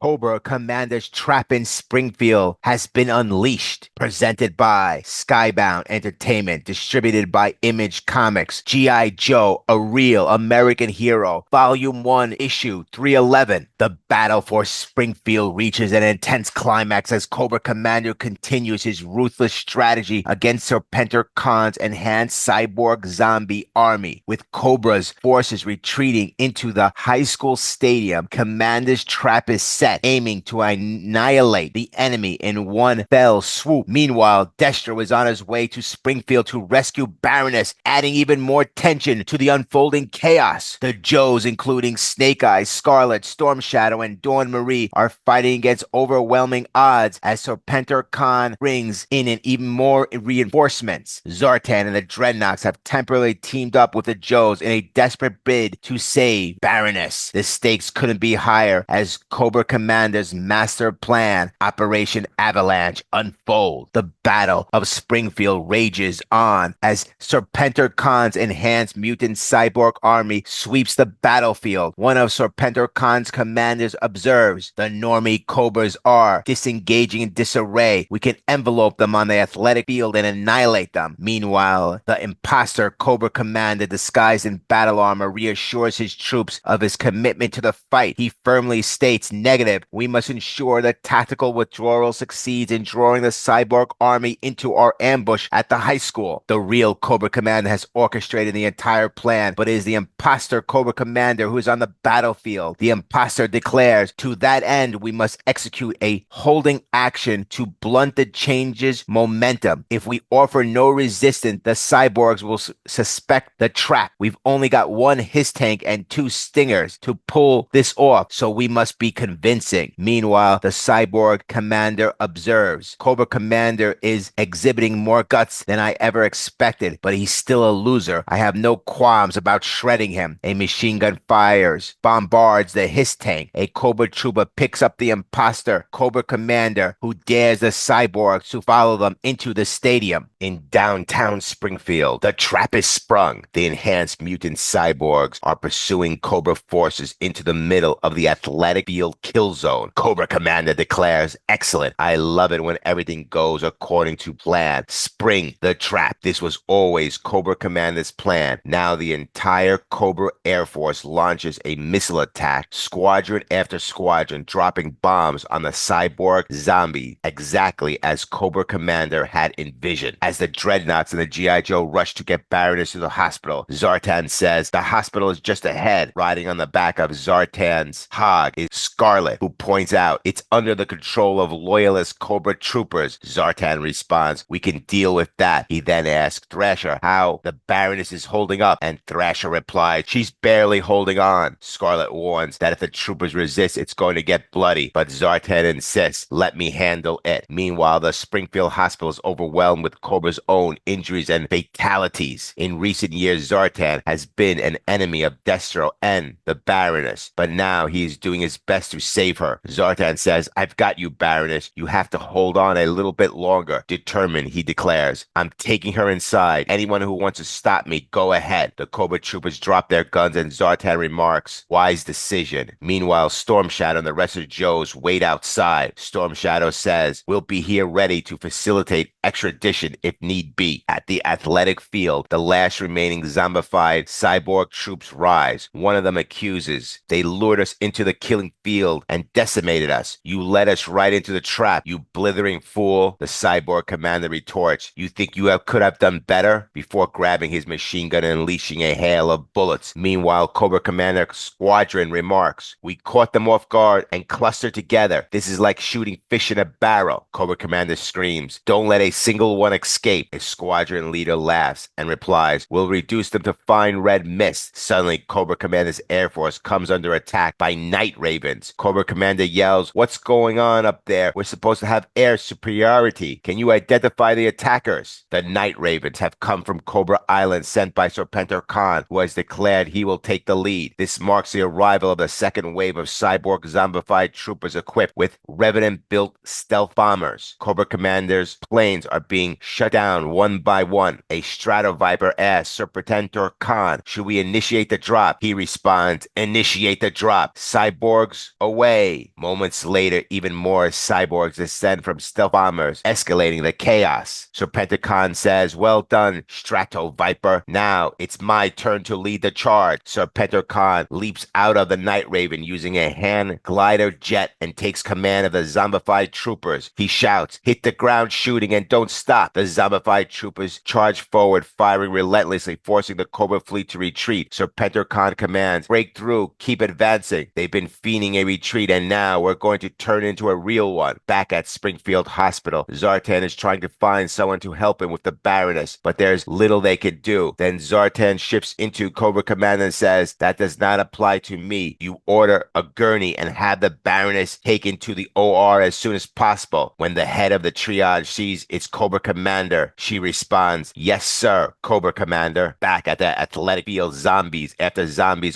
Cobra Commander's trap in Springfield has been unleashed. Presented by Skybound Entertainment, distributed by Image Comics. G.I. Joe, A Real American Hero, Volume 1, Issue 311. The battle for Springfield reaches an intense climax as Cobra Commander continues his ruthless strategy against Serpentor Khan's enhanced cyborg zombie army. With Cobra's forces retreating into the high school stadium, Commander's trap is set, aiming to annihilate the enemy in one fell swoop. Meanwhile, Destro is on his way to Springfield to rescue Baroness, adding even more tension to the unfolding chaos. The Joes, including Snake Eyes, Scarlet, Storm Shadow, and Dawn Marie, are fighting against overwhelming odds as Serpentor Khan brings in even more reinforcements. Zartan and the Dreadnoks have temporarily teamed up with the Joes in a desperate bid to save Baroness. The stakes couldn't be higher as Cobra Commander's master plan, Operation Avalanche, unfolds. The Battle of Springfield rages on as Serpentor Khan's enhanced mutant cyborg army sweeps the battlefield. One of Serpentor Khan's commanders observes, "The normie Cobras are disengaging in disarray. We can envelope them on the athletic field and annihilate them." Meanwhile, the imposter Cobra Commander, disguised in battle armor, reassures his troops of his commitment to the fight. He firmly states, "Negative. We must ensure that tactical withdrawal succeeds in drawing the cyborg army into our ambush at the high school." The real Cobra Commander has orchestrated the entire plan, but it is the imposter Cobra Commander who is on the battlefield. The imposter declares, "To that end, we must execute a holding action to blunt the change's momentum. If we offer no resistance, the cyborgs will suspect the trap. We've only got one Hiss tank and two Stingers to pull this off, so we must be convincing." Meanwhile, the cyborg commander observes, "Cobra Commander is exhibiting more guts than I ever expected, but he's still a loser. I have no qualms about shredding him." A machine gun fires, bombards the Hiss tank. A Cobra trooper picks up the imposter Cobra Commander, who dares the cyborgs to follow them into the stadium. In downtown Springfield, the trap is sprung. The enhanced mutant cyborgs are pursuing Cobra forces into the middle of the athletic field kill zone. Cobra Commander declares, "Excellent. I love it when everything goes according to plan. Spring the trap." This was always Cobra Commander's plan. Now the entire Cobra Air Force launches a missile attack, squadron after squadron, dropping bombs on the cyborg zombie, exactly as Cobra Commander had envisioned. As the Dreadnoughts and the G.I. Joe rush to get Baroness to the hospital, Zartan says, "The hospital is just ahead." Riding on the back of Zartan's hog is Scarlet, who points out, "It's under the control of loyalist Cobra troopers." Zartan responds, "We can deal with that." He then asks Thrasher how the Baroness is holding up, and Thrasher replies, "She's barely holding on." Scarlet warns that if the troopers resist, it's going to get bloody, but Zartan insists, "Let me handle it." Meanwhile, the Springfield hospital is overwhelmed with Cobra's own injuries and fatalities. In recent years, Zartan has been an enemy of Destro and the Baroness, but now he is doing his best to save her. Zartan says, "I've got you, Baroness. You have to hold on a little bit longer." Determined, he declares, "I'm taking her inside. Anyone who wants to stop me, go ahead." The Cobra troopers drop their guns and Zartan remarks, "Wise decision." Meanwhile, Storm Shadow and the rest of the Joes wait outside. Storm Shadow says, "We'll be here ready to facilitate extradition if need be." At the athletic field, the last remaining zombified cyborg troops rise. One of them accuses, "They lured us into the killing field and decimated us. You led us right into the trap, you blithering fool." The cyborg commander retorts, "You think you could have done better?" before grabbing his machine gun and unleashing a hail of bullets. Meanwhile, Cobra Commander Squadron remarks, "We caught them off guard and clustered together. This is like shooting fish in a barrel." Cobra Commander screams, "Don't let a single one escape." A squadron leader laughs and replies, "We'll reduce them to fine red mist." Suddenly, Cobra Commander's Air Force comes under attack by night ravens. Cobra Commander yells, "What's going on up there? We're supposed to have air superiority. Can you identify the attackers?" The night ravens have come from Cobra Island, sent by Serpentor Khan, who has declared he will take the lead. This marks the arrival of the second wave of cyborg zombified troopers equipped with Revenant-built stealth bombers. Cobra Commander's planes are being shut down one by one. A Stratoviper asks Serpentor Khan, "Should we initiate the drop?" He responds, "Initiate the drop. Cyborgs away." away. Moments later, even more cyborgs descend from stealth bombers, escalating the chaos. Serpentor Khan says, "Well done, Strato Viper. Now it's my turn to lead the charge." Serpentor Khan leaps out of the Night Raven using a hand glider jet and takes command of the zombified troopers. He shouts, "Hit the ground shooting and don't stop." The zombified troopers charge forward, firing relentlessly, forcing the Cobra fleet to retreat. Serpentor Khan commands, "Break through, keep advancing." They've been fiending a retreat, and now we're going to turn into a real one. Back at Springfield Hospital, Zartan is trying to find someone to help him with the Baroness, but there's little they can do. Then Zartan shifts into Cobra Commander and says, "That does not apply to me. You order a gurney and have the Baroness taken to the OR as soon as possible." When the head of the triage sees it's Cobra Commander, she responds, "Yes, sir, Cobra Commander." Back at the athletic field, zombies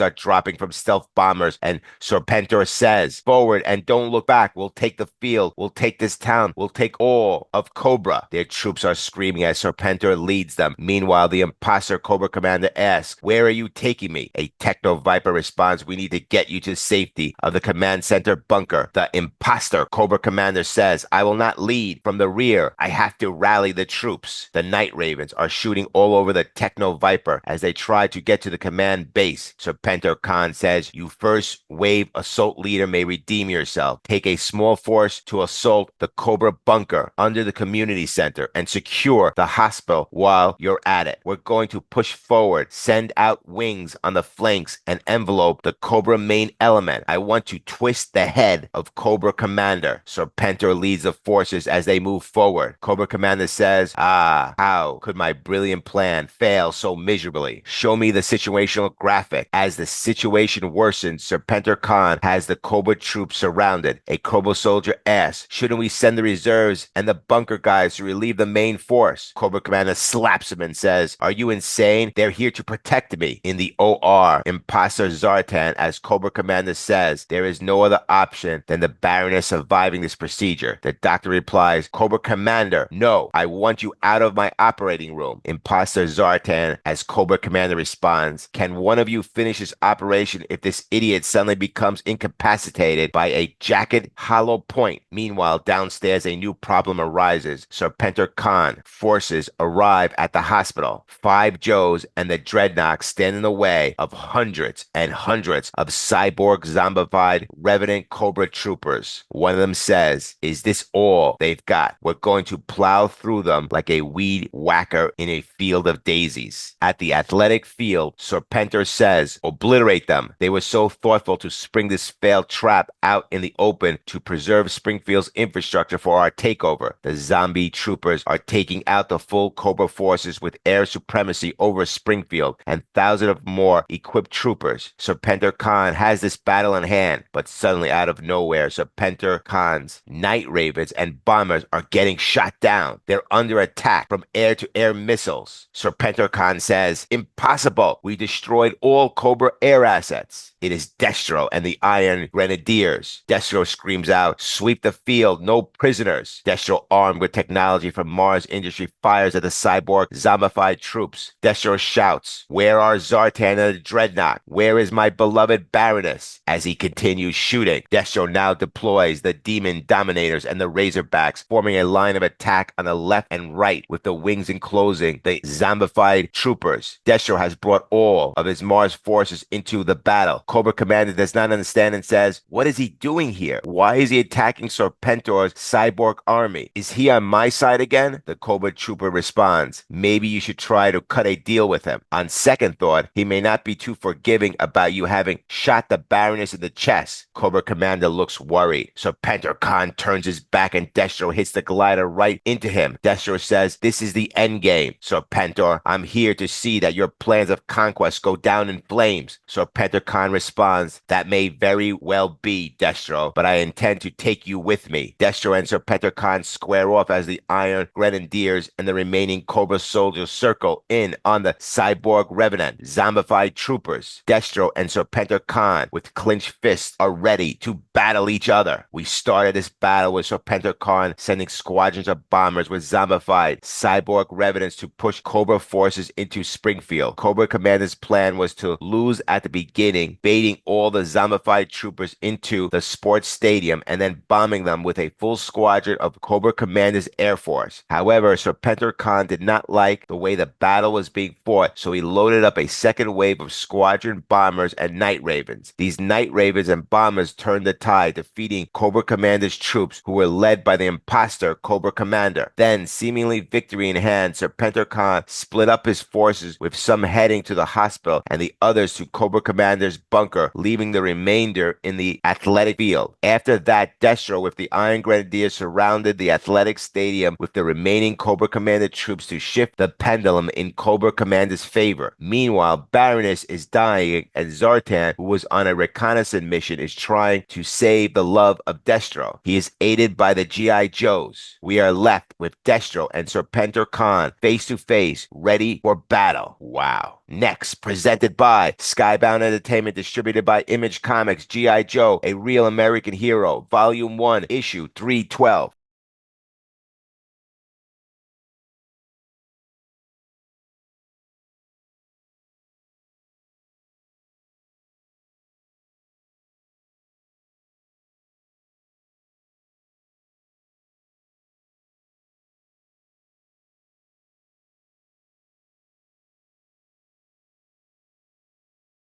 are dropping from stealth bombers, and Serpentor says, "Forward and don't look back. We'll take the field. We'll take this town. We'll take all of Cobra." Their troops are screaming as Serpentor leads them. Meanwhile, the imposter Cobra Commander asks, "Where are you taking me?" A Techno Viper responds, "We need to get you to safety of the command center bunker." The imposter Cobra Commander says, "I will not lead from the rear. I have to rally the troops." The Night Ravens are shooting all over the Techno Viper as they try to get to the command base. Serpentor Khan says, "You first wave assault leader may redeem yourself. Take a small force to assault the Cobra bunker under the community center and secure the hospital while you're at it. We're going to push forward, send out wings on the flanks and envelope the Cobra main element. I want to twist the head of Cobra Commander." Serpentor leads the forces as they move forward. Cobra Commander says, "How could my brilliant plan fail so miserably? Show me the situational graphic." As the situation worsens, Serpentor Khan has the Cobra troops surrounded. A Cobra soldier asks, "Shouldn't we send the reserves and the bunker guys to relieve the main force?" Cobra Commander slaps him and says, "Are you insane? They're here to protect me." In the OR, imposter Zartan, as Cobra Commander says, "There is no other option than the Baroness surviving this procedure." The doctor replies, "Cobra Commander, no, I want you out of my operating room." Imposter Zartan, as Cobra Commander responds, "Can one of you finish this operation if this idiot suddenly becomes incapacitated by a jacket hollow point?" Meanwhile, downstairs, a new problem arises. Serpentor Khan forces arrive at the hospital. 5 Joes and the Dreadnought stand in the way of hundreds and hundreds of cyborg zombified Revenant Cobra troopers. One of them says, "Is this all they've got? We're going to plow through them like a weed whacker in a field of daisies." At the athletic field, Serpentor says, "Obliterate them. They were so thoughtful to spring this failed trap out in the open to preserve Springfield's infrastructure for our takeover." The zombie troopers are taking out the full Cobra forces with air supremacy over Springfield and thousands of more equipped troopers. Serpentor Khan has this battle in hand, but suddenly out of nowhere, Serpentor Khan's Night Ravens and bombers are getting shot down. They're under attack from air-to-air missiles. Serpentor Khan says, "Impossible. We destroyed all Cobra air assets." It is Destro and the Iron Grenadiers. Destro screams out, "Sweep the field, no prisoners." Destro, armed with technology from Mars Industry, fires at the cyborg zombified troops. Destro shouts, "Where are Zartan and the Dreadnought? Where is my beloved Baroness?" As he continues shooting, Destro now deploys the Demon Dominators and the Razorbacks, forming a line of attack on the left and right with the wings enclosing the zombified troopers. Destro has brought all of his Mars forces into the battle. Cobra Commander does not understand and says, "What is he doing here? Why is he attacking Serpentor's cyborg army? Is he on my side again?" The Cobra trooper responds, "Maybe you should try to cut a deal with him. On second thought, he may not be too forgiving about you having shot the Baroness in the chest." Cobra Commander looks worried. Serpentor Khan turns his back and Destro hits the glider right into him. Destro says, "This is the end game. Serpentor, I'm here to see that your plans of conquest go down in flames." Serpentor Khan responds, "That may very well be, Destro, but I intend to take you with me." Destro and Serpentor Khan square off as the Iron Grenadiers and the remaining Cobra soldiers circle in on the cyborg Revenant zombified troopers. Destro and Serpentor Khan, with clenched fists, are ready to battle each other. We started this battle with Serpentor Khan sending squadrons of bombers with zombified cyborg Revenants to push Cobra forces into Springfield. Cobra Commander's plan was to lose at the beginning baiting all the zombified troopers into the sports stadium and then bombing them with a full squadron of Cobra Commander's Air Force. However, Serpentor Khan did not like the way the battle was being fought, so he loaded up a second wave of squadron bombers and night ravens. These night ravens and bombers turned the tide, defeating Cobra Commander's troops, who were led by the imposter Cobra Commander. Then, seemingly victory in hand, Serpentor Khan split up his forces, with some heading to the hospital and the others to Cobra Commander's bunker, leaving the remainder in the athletic field. After that, Destro with the Iron Grenadiers surrounded the athletic stadium with the remaining Cobra Commander troops to shift the pendulum in Cobra Commander's favor. Meanwhile, Baroness is dying, and Zartan, who was on a reconnaissance mission, is trying to save the love of Destro. He is aided by the G.I. Joes. We are left with Destro and Serpentor Khan face to face, ready for battle. Wow. Next, presented by Skybound Entertainment, distributed by Image Comics, G.I. Joe, A Real American Hero, Volume 1, Issue 312.